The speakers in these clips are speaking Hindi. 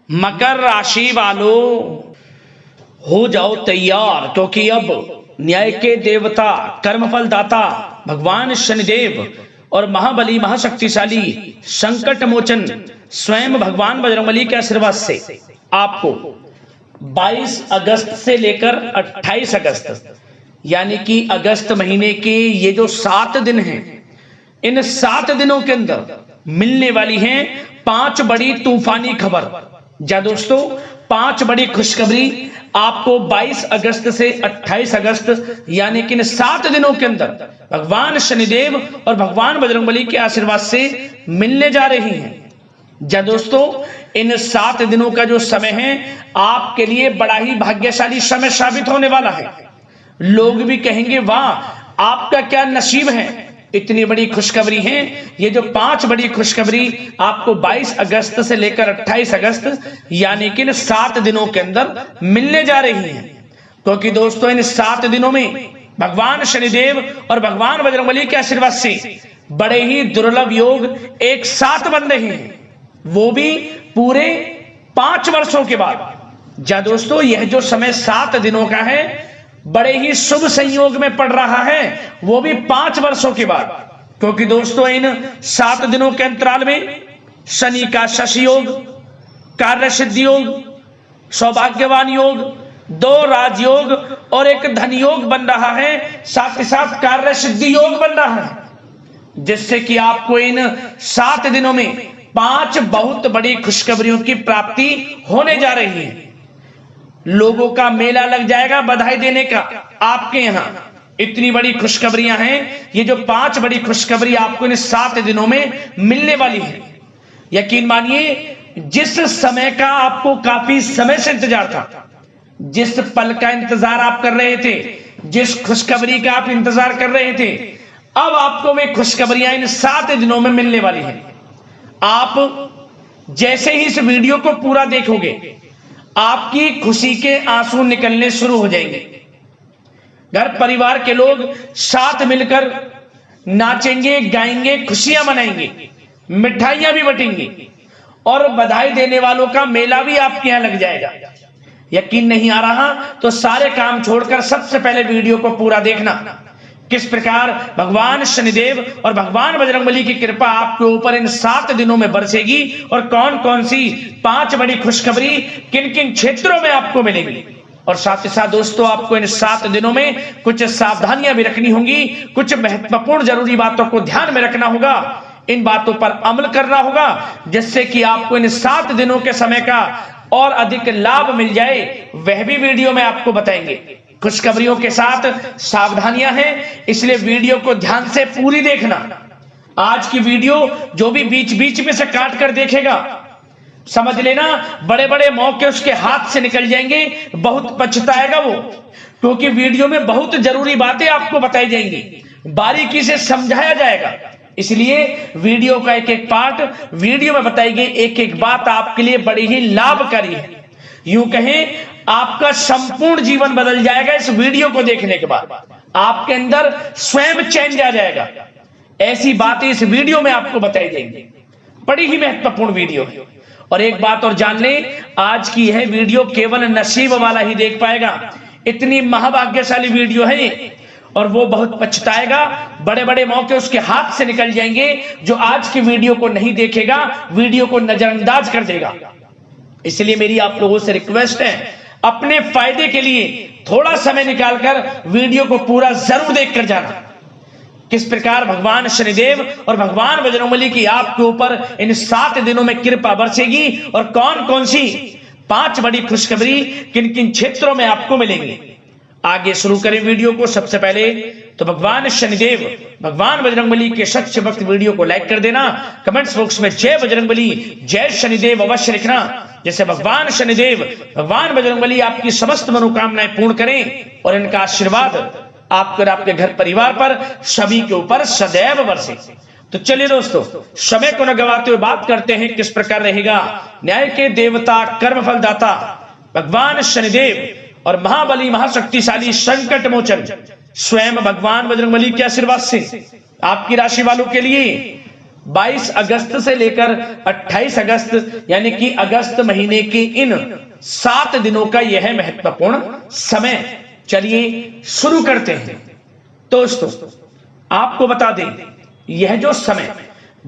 मकर राशि वालों हो जाओ तैयार, क्योंकि अब न्याय के देवता, कर्मफल दाता भगवान शनिदेव और महाबली महाशक्तिशाली संकट मोचन स्वयं भगवान बजरंगबली के आशीर्वाद से आपको 22 अगस्त से लेकर 28 अगस्त यानी कि अगस्त महीने के ये जो 7 दिन हैं, इन 7 दिनों के अंदर मिलने वाली हैं 5 बड़ी तूफानी खबर। जा दोस्तों, 5 बड़ी खुशखबरी आपको 22 अगस्त से 28 अगस्त यानी कि इन 7 दिनों के अंदर भगवान शनिदेव और भगवान बजरंगबली के आशीर्वाद से मिलने जा रही हैं। जा दोस्तों, इन 7 दिनों का जो समय है आपके लिए बड़ा ही भाग्यशाली समय साबित होने वाला है। लोग भी कहेंगे वाह, आपका क्या नसीब है, इतनी बड़ी खुशखबरी है। ये जो 5 बड़ी खुशखबरी आपको 22 अगस्त से लेकर 28 अगस्त यानी कि इन 7 दिनों के अंदर मिलने जा रही हैं, क्योंकि दोस्तों इन 7 दिनों में भगवान शनिदेव और भगवान बजरंगबली के आशीर्वाद से बड़े ही दुर्लभ योग एक साथ बन रहे हैं, वो भी पूरे 5 वर्षों के बाद। जा दोस्तों, यह जो समय 7 दिनों का है बड़े ही शुभ संयोग में पड़ रहा है, वो भी 5 वर्षों के बाद, क्योंकि दोस्तों इन 7 दिनों के अंतराल में शनि का शशि योग, कार्य सिद्धि योग, सौभाग्यवान योग, 2 राजयोग और एक धन योग बन रहा है, साथ ही साथ कार्य सिद्धि योग बन रहा है, जिससे कि आपको इन 7 दिनों में 5 बहुत बड़ी खुशखबरियों की प्राप्ति होने जा रही है। लोगों का मेला लग जाएगा बधाई देने का आपके यहां, इतनी बड़ी खुशखबरियां हैं। ये जो 5 बड़ी खुशखबरी आपको इन 7 दिनों में मिलने वाली है, यकीन मानिए जिस समय का आपको काफी समय से इंतजार था, जिस पल का इंतजार आप कर रहे थे, जिस खुशखबरी का आप इंतजार कर रहे थे, अब आपको वे खुशखबरियां इन 7 दिनों में मिलने वाली है। आप जैसे ही इस वीडियो को पूरा देखोगे आपकी खुशी के आंसू निकलने शुरू हो जाएंगे। घर परिवार के लोग साथ मिलकर नाचेंगे, गाएंगे, खुशियां मनाएंगे, मिठाइयां भी बटेंगी और बधाई देने वालों का मेला भी आपके यहां लग जाएगा। यकीन नहीं आ रहा तो सारे काम छोड़कर सबसे पहले वीडियो को पूरा देखना, किस प्रकार भगवान शनिदेव और भगवान बजरंगबली की कृपा आपके ऊपर इन 7 दिनों में बरसेगी और कौन कौन सी 5 बड़ी खुशखबरी किन किन क्षेत्रों में आपको मिलेगी। और साथ ही साथ दोस्तों आपको इन 7 दिनों में कुछ सावधानियां भी रखनी होंगी, कुछ महत्वपूर्ण जरूरी बातों को ध्यान में रखना होगा, इन बातों पर अमल करना होगा, जिससे कि आपको इन 7 दिनों के समय का और अधिक लाभ मिल जाए, वह भी वीडियो में आपको बताएंगे। खुशखबरियों के साथ सावधानियां हैं, इसलिए वीडियो को ध्यान से पूरी देखना। आज की वीडियो जो भी बीच बीच में से काट कर देखेगा, समझ लेना बड़े बड़े मौके उसके हाथ से निकल जाएंगे, बहुत पछताएगा वो, क्योंकि वीडियो में बहुत जरूरी बातें आपको बताई जाएंगी, बारीकी से समझाया जाएगा। इसलिए वीडियो का एक एक पार्ट, वीडियो में बताई गई एक एक बात आपके लिए बड़ी ही लाभकारी है। यूं कहें आपका संपूर्ण जीवन बदल जाएगा इस वीडियो को देखने के बाद, आपके अंदर स्वयं चेंज आ जाएगा। ऐसी बातें इस वीडियो में आपको बताई जाएंगी, बड़ी ही महत्वपूर्ण वीडियो है। और एक बात और जान लें, आज की यह वीडियो केवल नसीब वाला ही देख पाएगा, इतनी महाभाग्यशाली वीडियो है और वो बहुत पछताएगा, बड़े बड़े मौके उसके हाथ से निकल जाएंगे। जो आज की वीडियो को नहीं देखेगा, वीडियो को नजरअंदाज कर देगा। इसलिए मेरी आप लोगों से रिक्वेस्ट है, अपने फायदे के लिए थोड़ा समय निकालकर वीडियो को पूरा जरूर देखकर जाना, किस प्रकार भगवान शनिदेव और भगवान बजरंगबली की आपके ऊपर इन 7 दिनों में कृपा बरसेगी और कौन कौन सी 5 बड़ी खुशखबरी किन किन क्षेत्रों में आपको मिलेंगी। आगे शुरू करें वीडियो को। सबसे पहले तो भगवान शनिदेव भगवान बजरंगबली के सच्चे भक्त वीडियो को लाइक कर देना, कमेंट्स बॉक्स में जय बजरंगबली जय शनिदेव अवश्य लिखना, जैसे भगवान शनिदेव भगवान बजरंगबली आपकी समस्त मनोकामनाएं पूर्ण करें और इनका आशीर्वाद आपके और आपके घर परिवार पर सभी के ऊपर सदैव बरसे। तो चलिए दोस्तों, समय को न गवाते हुए बात करते हैं किस प्रकार रहेगा न्याय के देवता, कर्मफल दाता भगवान शनिदेव और महाबली महाशक्तिशाली संकट मोचन स्वयं भगवान बजरंगबली के आशीर्वाद से आपकी राशि वालों के लिए 22 अगस्त से लेकर 28 अगस्त यानी कि अगस्त महीने के इन 7 दिनों का यह महत्वपूर्ण समय। चलिए शुरू करते हैं। दोस्तों आपको बता दें, यह जो समय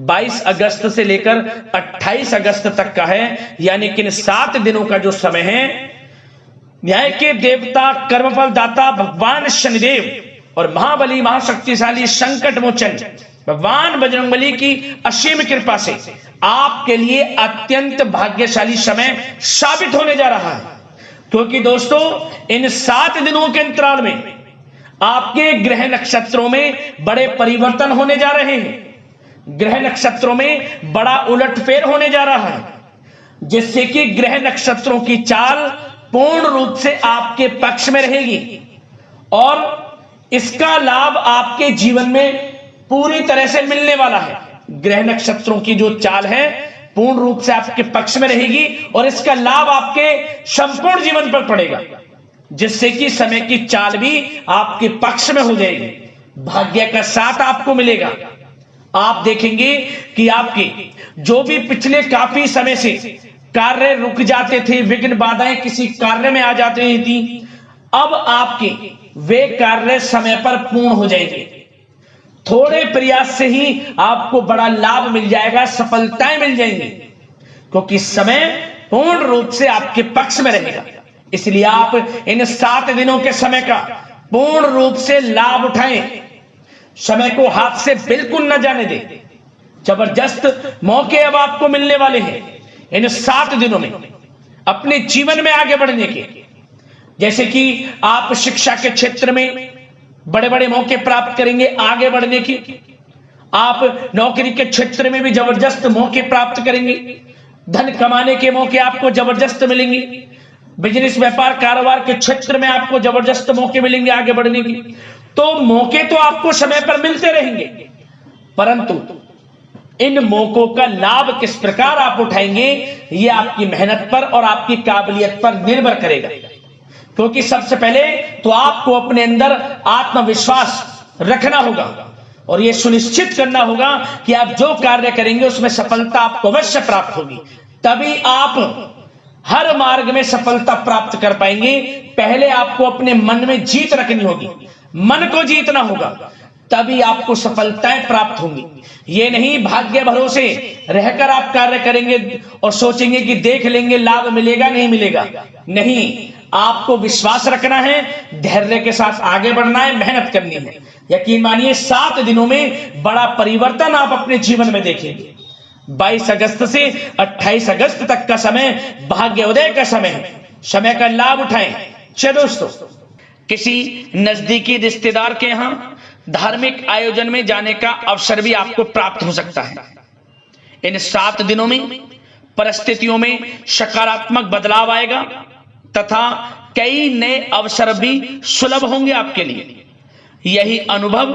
22 अगस्त से लेकर 28 अगस्त तक का है, यानी कि इन 7 दिनों का जो समय है, न्याय के देवता कर्मफल दाता भगवान शनिदेव और महाबली महाशक्तिशाली संकट मोचन भगवान बजरंगबली की असीम कृपा से आपके लिए अत्यंत भाग्यशाली समय साबित होने जा रहा है। क्योंकि दोस्तों इन 7 दिनों के अंतराल में आपके ग्रह नक्षत्रों में बड़े परिवर्तन होने जा रहे हैं। ग्रह नक्षत्रों में बड़ा उलटफेर होने जा रहा है, जिससे कि ग्रह नक्षत्रों की चाल पूर्ण रूप से आपके पक्ष में रहेगी और इसका लाभ आपके जीवन में पूरी तरह से मिलने वाला है। ग्रह नक्षत्रों की जो चाल है पूर्ण रूप से आपके पक्ष में रहेगी और इसका लाभ आपके संपूर्ण जीवन पर पड़ेगा, जिससे कि समय की चाल भी आपके पक्ष में हो जाएगी। भाग्य का साथ आपको मिलेगा। आप देखेंगे कि आपके जो भी पिछले काफी समय से कार्य रुक जाते थे, विघ्न बाधाएं किसी कार्य में आ जाती थी, अब आपके वे कार्य समय पर पूर्ण हो जाएंगे। थोड़े प्रयास से ही आपको बड़ा लाभ मिल जाएगा, सफलताएं मिल जाएंगी, क्योंकि समय पूर्ण रूप से आपके पक्ष में रहेगा। इसलिए आप इन 7 दिनों के समय का पूर्ण रूप से लाभ उठाएं। समय को हाथ से बिल्कुल न जाने दें। जबरदस्त मौके अब आपको मिलने वाले हैं इन 7 दिनों में अपने जीवन में आगे बढ़ने के। जैसे कि आप शिक्षा के क्षेत्र में बड़े बड़े मौके प्राप्त करेंगे आगे बढ़ने की। आप नौकरी के क्षेत्र में भी जबरदस्त मौके प्राप्त करेंगे। धन कमाने के मौके आपको जबरदस्त मिलेंगे। बिजनेस व्यापार कारोबार के क्षेत्र में आपको जबरदस्त मौके मिलेंगे आगे बढ़ने की। तो मौके तो आपको समय पर मिलते रहेंगे, परंतु इन मौकों का लाभ किस प्रकार आप उठाएंगे, यह आपकी मेहनत पर और आपकी काबिलियत पर निर्भर करेगा। क्योंकि सबसे पहले तो आपको अपने अंदर आत्मविश्वास रखना होगा और यह सुनिश्चित करना होगा कि आप जो कार्य करेंगे उसमें सफलता आपको अवश्य प्राप्त होगी। तभी आप हर मार्ग में सफलता प्राप्त कर पाएंगे। पहले आपको अपने मन में जीत रखनी होगी, मन को जीतना होगा, तभी आपको सफलताएं प्राप्त होंगी। ये नहीं भाग्य भरोसे रहकर आप कार्य करेंगे और सोचेंगे कि देख लेंगे लाभ मिलेगा नहीं मिलेगा। नहीं, आपको विश्वास रखना है, धैर्य के साथ आगे बढ़ना है, मेहनत करनी है। यकीन मानिए 7 दिनों में बड़ा परिवर्तन आप अपने जीवन में देखेंगे। 22 अगस्त से 28 अगस्त तक का समय भाग्योदय का समय है। समय का लाभ उठाएं। चलो दोस्तों, किसी नजदीकी रिश्तेदार के यहां धार्मिक आयोजन में जाने का अवसर भी आपको प्राप्त हो सकता है। इन 7 दिनों में परिस्थितियों में सकारात्मक बदलाव आएगा तथा कई नए अवसर भी सुलभ होंगे आपके लिए। यही अनुभव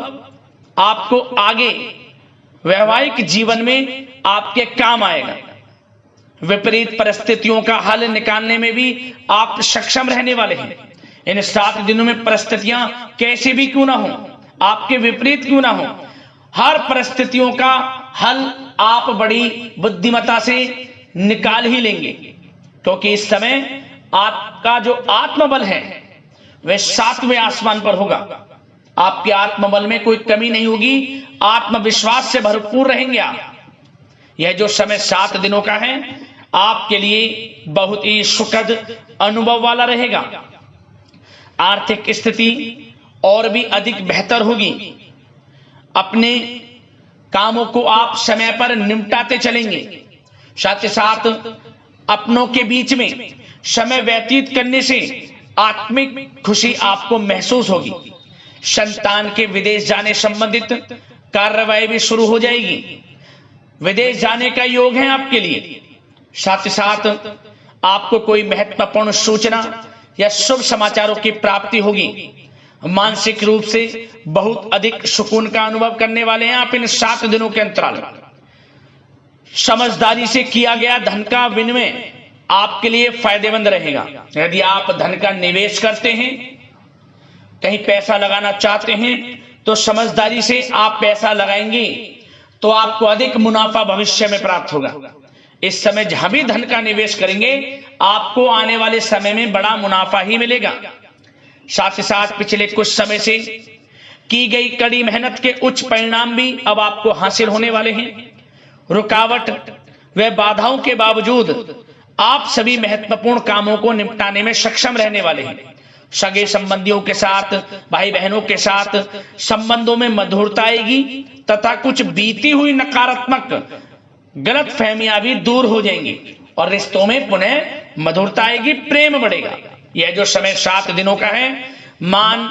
आपको आगे वैवाहिक जीवन में आपके काम आएगा। विपरीत परिस्थितियों का हल निकालने में भी आप सक्षम रहने वाले हैं। इन 7 दिनों में परिस्थितियां कैसे भी क्यों ना हो, आपके विपरीत क्यों ना हो, हर परिस्थितियों का हल आप बड़ी बुद्धिमत्ता से निकाल ही लेंगे। क्योंकि इस समय आपका जो आत्मबल है वह 7वें आसमान पर होगा। आपके आत्मबल में कोई कमी नहीं होगी, आत्मविश्वास से भरपूर रहेंगे आप। यह जो समय 7 दिनों का है आपके लिए बहुत ही सुखद अनुभव वाला रहेगा। आर्थिक स्थिति और भी अधिक बेहतर होगी। अपने कामों को आप समय पर निपटाते चलेंगे। साथ ही साथ अपनों के बीच में समय व्यतीत करने से आत्मिक खुशी आपको महसूस होगी। संतान के विदेश जाने संबंधित कार्रवाई भी शुरू हो जाएगी। विदेश जाने का योग है आपके लिए। साथ ही साथ आपको कोई महत्वपूर्ण सूचना या शुभ समाचारों की प्राप्ति होगी। मानसिक रूप से बहुत अधिक सुकून का अनुभव करने वाले हैं आप इन 7 दिनों के अंतराल। समझदारी से किया गया धन का विनिमय आपके लिए फायदेमंद रहेगा। यदि आप धन का निवेश करते हैं, कहीं पैसा लगाना चाहते हैं, तो समझदारी से आप पैसा लगाएंगे तो आपको अधिक मुनाफा भविष्य में प्राप्त होगा। इस समय जहां भी धन का निवेश करेंगे आपको आने वाले समय में बड़ा मुनाफा ही मिलेगा। साथ ही साथ पिछले कुछ समय से की गई कड़ी मेहनत के उच्च परिणाम भी अब आपको हासिल होने वाले हैं। रुकावट व बाधाओं के बावजूद आप सभी महत्वपूर्ण कामों को निपटाने में सक्षम रहने वाले हैं। सगे संबंधियों के साथ, भाई बहनों के साथ संबंधों में मधुरता आएगी तथा कुछ बीती हुई नकारात्मक गलत फहमियां भी दूर हो जाएंगी और रिश्तों में पुनः मधुरता आएगी, प्रेम बढ़ेगा। यह जो समय 7 दिनों का है मान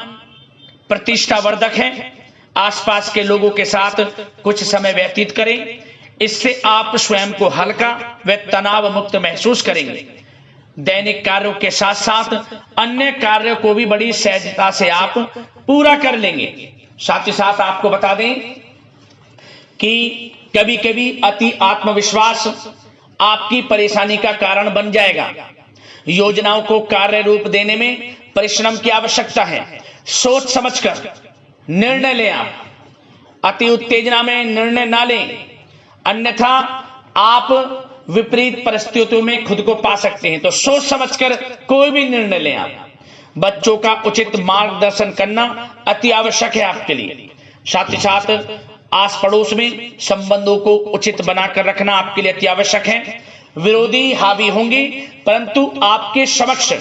प्रतिष्ठा वर्धक है। आसपास के लोगों के साथ कुछ समय व्यतीत करें, इससे आप स्वयं को हल्का व तनाव मुक्त महसूस करेंगे। दैनिक कार्यों के साथ साथ अन्य कार्यों को भी बड़ी सहजता से आप पूरा कर लेंगे। साथ ही साथ आपको बता दें कि कभी कभी अति आत्मविश्वास आपकी परेशानी का कारण बन जाएगा। योजनाओं को कार्य रूप देने में परिश्रम की आवश्यकता है। सोच समझकर निर्णय लें। आप अति उत्तेजना में निर्णय ना लें, अन्यथा आप विपरीत परिस्थितियों में खुद को पा सकते हैं। तो सोच समझकर कोई भी निर्णय लें। आप बच्चों का उचित मार्गदर्शन करना अति आवश्यक है आपके लिए। साथ ही साथ आस पड़ोस में संबंधों को उचित बनाकर रखना आपके लिए अति आवश्यक है। विरोधी हावी होंगे परंतु आपके समक्ष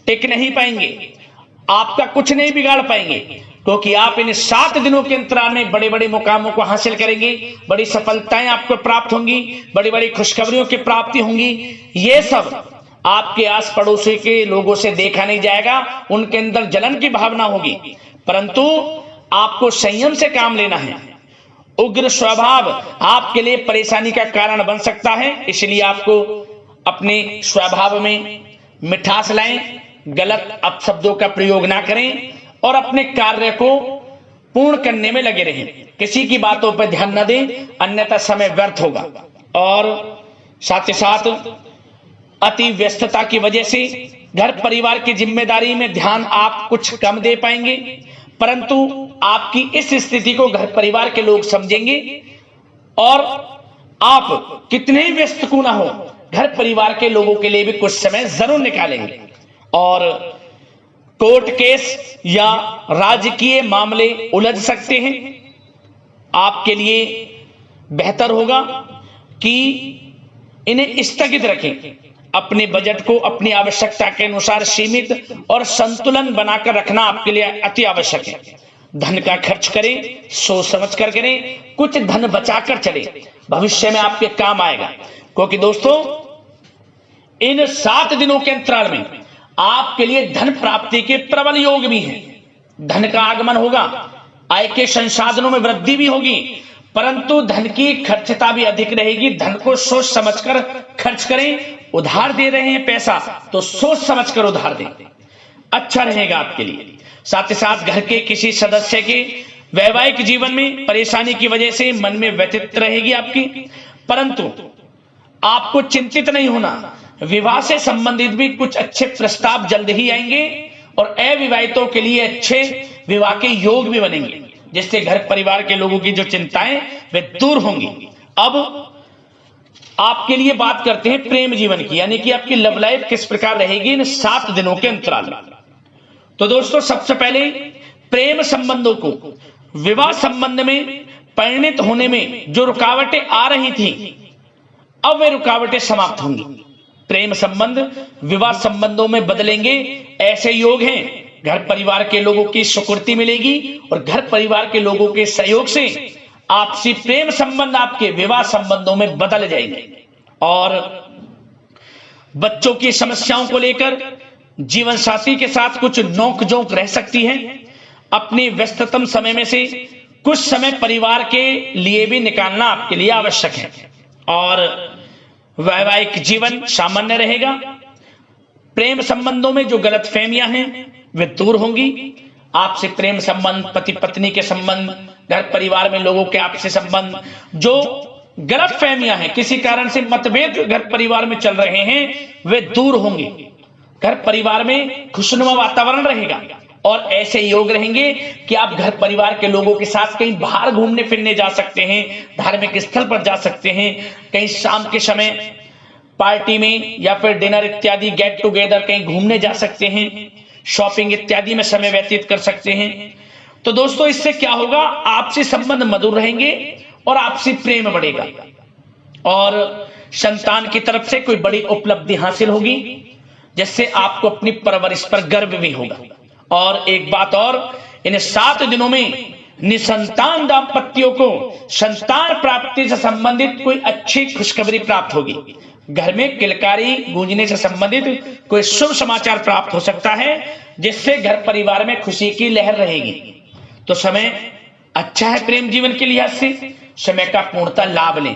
टिक नहीं पाएंगे, आपका कुछ नहीं बिगाड़ पाएंगे, क्योंकि आप इन 7 दिनों के अंतराल में बड़े बड़े मुकामों को हासिल करेंगे। बड़ी सफलताएं आपको प्राप्त होंगी, बड़ी बड़ी खुशखबरियों की प्राप्ति होंगी। ये सब आपके आस पड़ोसी के लोगों से देखा नहीं जाएगा, उनके अंदर जलन की भावना होगी, परंतु आपको संयम से काम लेना है। उग्र स्वभाव आपके लिए परेशानी का कारण बन सकता है, इसलिए आपको अपने स्वभाव में मिठास लाएं, गलत अपशब्दों का प्रयोग ना करें और अपने कार्य को पूर्ण करने में लगे रहें। किसी की बातों पर ध्यान न दें, अन्यथा समय व्यर्थ होगा। और साथ ही साथ अति व्यस्तता की वजह से घर परिवार की जिम्मेदारी में ध्यान आप कुछ कम दे पाएंगे, परंतु आपकी इस स्थिति को घर परिवार के लोग समझेंगे और आप कितने ही व्यस्त क्यों ना हो, घर परिवार के लोगों के लिए भी कुछ समय जरूर निकालेंगे। और कोर्ट केस या राजकीय मामले उलझ सकते हैं। आपके लिए बेहतर होगा कि इन्हें स्थगित रखें। अपने बजट को अपनी आवश्यकता के अनुसार सीमित और संतुलन बनाकर रखना आपके लिए अति आवश्यक है। धन का खर्च करें, सोच समझ कर करें, कुछ धन बचाकर चलें, भविष्य में आपके काम आएगा। क्योंकि दोस्तों इन 7 दिनों के अंतराल में आपके लिए धन प्राप्ति के प्रबल योग भी हैं। धन का आगमन होगा, आय के संसाधनों में वृद्धि भी होगी, परंतु धन की खर्चता भी अधिक रहेगी। धन को सोच समझकर खर्च करें। उधार दे रहे हैं पैसा तो सोच समझकर उधार दें, अच्छा रहेगा आपके लिए। साथ ही साथ घर के किसी सदस्य के वैवाहिक जीवन में परेशानी की वजह से मन में व्यथित रहेगी आपकी, परंतु आपको चिंतित नहीं होना। विवाह से संबंधित भी कुछ अच्छे प्रस्ताव जल्द ही आएंगे और अविवाहितों के लिए अच्छे विवाह के योग भी बनेंगे, जिससे घर परिवार के लोगों की जो चिंताएं वे दूर होंगी। अब आपके लिए बात करते हैं प्रेम जीवन की, यानी कि आपकी लव लाइफ किस प्रकार रहेगी इन 7 दिनों के अंतराल में। तो दोस्तों सबसे पहले प्रेम संबंधों को, विवाह संबंध में परिणित होने में जो रुकावटें आ रही थी, अब वे रुकावटें समाप्त होंगी। प्रेम संबंध विवाह संबंधों में बदलेंगे, ऐसे योग हैं। घर परिवार के लोगों की स्वीकृति मिलेगी और घर परिवार के लोगों के सहयोग से आपसी प्रेम संबंध आपके विवाह संबंधों में बदल जाएंगे। और बच्चों की समस्याओं को लेकर जीवन साथी के साथ कुछ नोक-झोंक रह सकती है। अपने व्यस्ततम समय में से कुछ समय परिवार के लिए भी निकालना आपके लिए आवश्यक है। और वैवाहिक जीवन सामान्य रहेगा। प्रेम संबंधों में जो गलतफहमियां हैं वे दूर होंगी। आपसे प्रेम संबंध, पति पत्नी के संबंध, घर परिवार में लोगों के आपसे संबंध, जो गलतफहमियां हैं, किसी कारण से मतभेद घर परिवार में चल रहे हैं, वे दूर होंगे। घर परिवार में खुशनुमा वातावरण रहेगा और ऐसे योग रहेंगे कि आप घर परिवार के लोगों के साथ कहीं बाहर घूमने फिरने जा सकते हैं, धार्मिक स्थल पर जा सकते हैं, कहीं शाम के समय पार्टी में या फिर डिनर इत्यादि गेट टुगेदर कहीं घूमने जा सकते हैं, शॉपिंग इत्यादि में समय व्यतीत कर सकते हैं। तो दोस्तों इससे क्या होगा, आपसी संबंध मधुर रहेंगे और आपसी प्रेम बढ़ेगा और संतान की तरफ से कोई बड़ी उपलब्धि हासिल होगी, जिससे आपको अपनी परवरिश पर गर्व भी होगा। और एक बात और, इन 7 दिनों में निसंतान दाम्पत्यों को संतान प्राप्ति से संबंधित कोई अच्छी खुशखबरी प्राप्त होगी। घर में किलकारी गूंजने से संबंधित कोई शुभ समाचार प्राप्त हो सकता है, जिससे घर परिवार में खुशी की लहर रहेगी। तो समय अच्छा है प्रेम जीवन के लिहाज से, समय का पूर्णतः लाभ लें।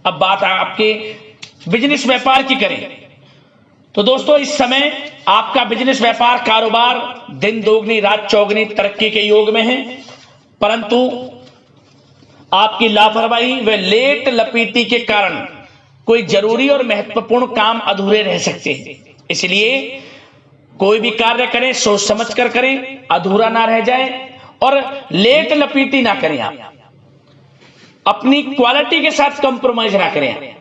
अब बात आपके बिजनेस व्यापार की करें तो दोस्तों इस समय आपका बिजनेस व्यापार कारोबार दिन दोगुनी रात चौगुनी तरक्की के योग में है, परंतु आपकी लापरवाही व लेट लपीटी के कारण कोई जरूरी और महत्वपूर्ण काम अधूरे रह सकते हैं। इसलिए कोई भी कार्य करें सोच समझ कर करें, अधूरा ना रह जाए और लेट लपीटी ना करें। आप अपनी क्वालिटी के साथ कंप्रोमाइज ना करें,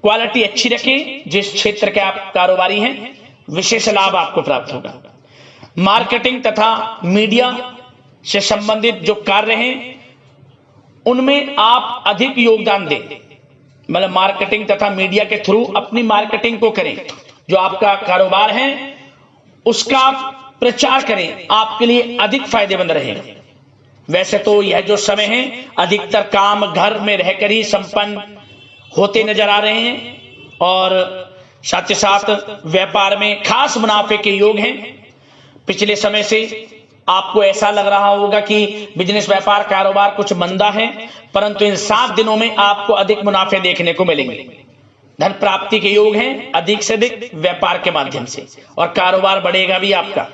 क्वालिटी अच्छी रखें। जिस क्षेत्र के आप कारोबारी हैं विशेष लाभ आपको प्राप्त होगा। मार्केटिंग तथा मीडिया से संबंधित जो कार्य हैं उनमें आप अधिक योगदान दें, मतलब मार्केटिंग तथा मीडिया के थ्रू अपनी मार्केटिंग को करें। जो आपका कारोबार है उसका आप प्रचार करें, आपके लिए अधिक फायदेमंद रहेगा। वैसे तो यह जो समय है अधिकतर काम घर में रहकर ही संपन्न होते नजर आ रहे हैं और साथ ही साथ व्यापार में खास मुनाफे के योग हैं। पिछले समय से आपको ऐसा लग रहा होगा कि बिजनेस व्यापार कारोबार कुछ मंदा है, परंतु इन 7 दिनों में आपको अधिक मुनाफे देखने को मिलेंगे। धन प्राप्ति के योग हैं अधिक से अधिक व्यापार के माध्यम से, और कारोबार बढ़ेगा भी आपका।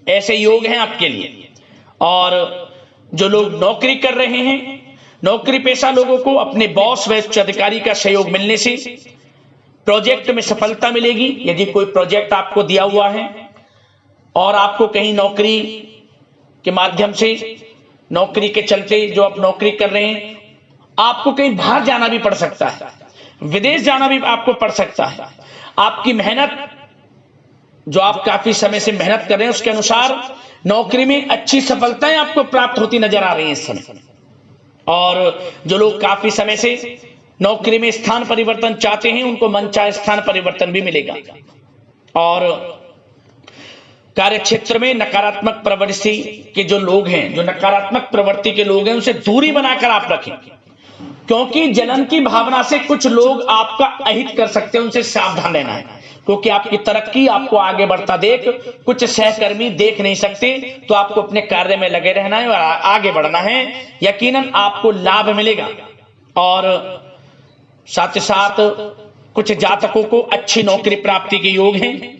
ऐसे योग हैं आपके लिए। और जो लोग नौकरी कर रहे हैं, नौकरी पेशा लोगों को अपने बॉस व उच्च अधिकारी का सहयोग मिलने से प्रोजेक्ट में सफलता मिलेगी। यदि कोई प्रोजेक्ट आपको दिया हुआ है और आपको कहीं नौकरी के माध्यम से, नौकरी के चलते जो आप नौकरी कर रहे हैं, आपको कहीं बाहर जाना भी पड़ सकता है, विदेश जाना भी आपको पड़ सकता है। आपकी मेहनत जो आप काफी समय से मेहनत कर रहे हैं उसके अनुसार नौकरी में अच्छी सफलताएं आपको प्राप्त होती नजर आ रही हैं इस समय। और जो लोग काफी समय से नौकरी में स्थान परिवर्तन चाहते हैं उनको मनचाहे स्थान परिवर्तन भी मिलेगा। और कार्य क्षेत्र में नकारात्मक प्रवृत्ति के जो लोग हैं, जो नकारात्मक प्रवृत्ति के लोग हैं, उनसे दूरी बनाकर आप रखें, क्योंकि जलन की भावना से कुछ लोग आपका अहित कर सकते हैं। उनसे सावधान रहना है, क्योंकि आपकी तरक्की आपको आगे बढ़ता देख कुछ सहकर्मी देख नहीं सकते। तो आपको अपने कार्य में लगे रहना है और आगे बढ़ना है, यकीनन आपको लाभ मिलेगा। और साथ ही साथ कुछ जातकों को अच्छी नौकरी प्राप्ति के योग हैं।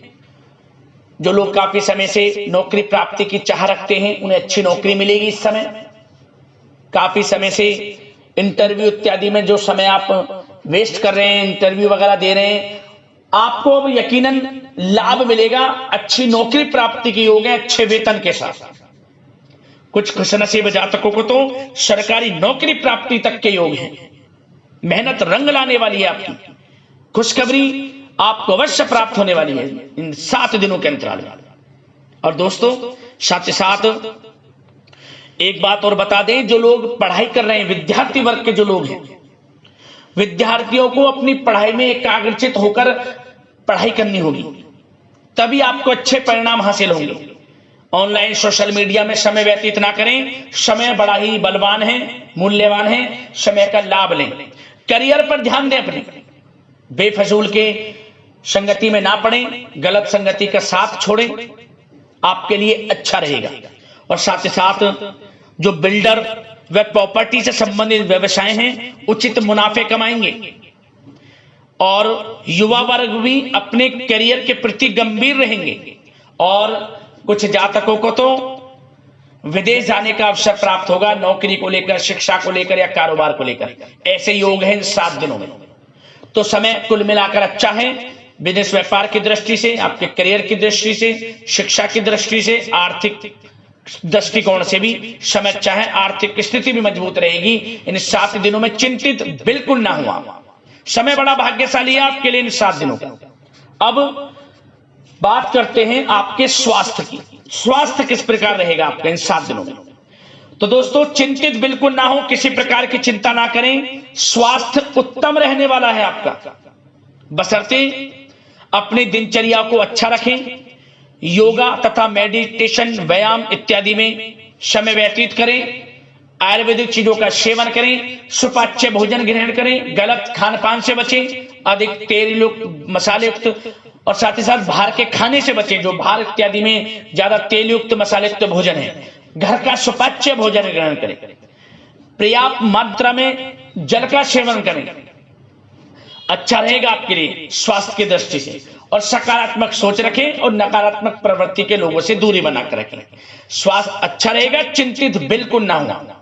जो लोग काफी समय से नौकरी प्राप्ति की चाह रखते हैं उन्हें अच्छी नौकरी मिलेगी इस समय। काफी समय से इंटरव्यू इत्यादि में जो समय आप वेस्ट कर रहे हैं, इंटरव्यू वगैरह दे रहे हैं, आपको अब यकीनन लाभ मिलेगा। अच्छी नौकरी प्राप्ति के योग है अच्छे वेतन के साथ। कुछ खुशनसीब जातकों को तो सरकारी नौकरी प्राप्ति तक के योग हैं। मेहनत रंग लाने वाली है आपकी। खुशखबरी आपको अवश्य प्राप्त होने वाली है इन 7 दिनों के अंतराल में। और दोस्तों साथ ही साथ एक बात और बता दें, जो लोग पढ़ाई कर रहे हैं, विद्यार्थी वर्ग के जो लोग हैं, विद्यार्थियों को अपनी पढ़ाई में एकाग्रचित होकर पढ़ाई करनी होगी, तभी आपको अच्छे परिणाम हासिल होंगे। ऑनलाइन सोशल मीडिया में समय व्यतीत ना करें। समय बड़ा ही बलवान है, मूल्यवान है, समय का लाभ लें। करियर पर ध्यान दें, अपने बेफजूल के संगति में ना पड़ें, गलत संगति का साथ छोड़ें, आपके लिए अच्छा रहेगा। और साथ ही साथ जो बिल्डर व प्रॉपर्टी से संबंधित व्यवसाय हैं उचित मुनाफे कमाएंगे। और युवा वर्ग भी अपने करियर के प्रति गंभीर रहेंगे। और कुछ जातकों को तो विदेश जाने का अवसर प्राप्त होगा, नौकरी को लेकर, शिक्षा को लेकर या कारोबार को लेकर। ऐसे योग हैं इन 7 दिनों में। तो समय कुल मिलाकर अच्छा है। बिजनेस व्यापार की दृष्टि से, आपके करियर की दृष्टि से, शिक्षा की दृष्टि से, आर्थिक दृष्टिकोण से भी समय अच्छा है। आर्थिक स्थिति भी मजबूत रहेगी। इन 7 दिनों में चिंतित बिल्कुल ना हुआ। समय बड़ा भाग्यशाली है आपके लिए इन 7 दिनों का। अब बात करते हैं आपके स्वास्थ्य की। स्वास्थ्य किस प्रकार रहेगा आपका इन 7 दिनों में? तो दोस्तों चिंतित बिल्कुल ना हो, किसी प्रकार की चिंता ना करें। स्वास्थ्य उत्तम रहने वाला है आपका, बशर्ते अपनी दिनचर्या को अच्छा रखें, योगा तथा मेडिटेशन, व्यायाम इत्यादि में समय व्यतीत करें, आयुर्वेदिक चीजों का सेवन करें, सुपाच्य भोजन ग्रहण करें, गलत खान पान से बचें, अधिक तेल युक्त, मसाले युक्त और साथ ही साथ बाहर के खाने से बचें। जो बाहर इत्यादि में ज्यादा तेल युक्त, मसाले युक्त भोजन है, घर का सुपाच्य भोजन ग्रहण करें, पर्याप्त मात्रा में जल का सेवन करें, अच्छा रहेगा आपके लिए स्वास्थ्य की दृष्टि से। और सकारात्मक सोच रखें और नकारात्मक प्रवृत्ति के लोगों से दूरी बनाकर रखें। स्वास्थ्य अच्छा रहेगा, चिंतित बिल्कुल ना हो।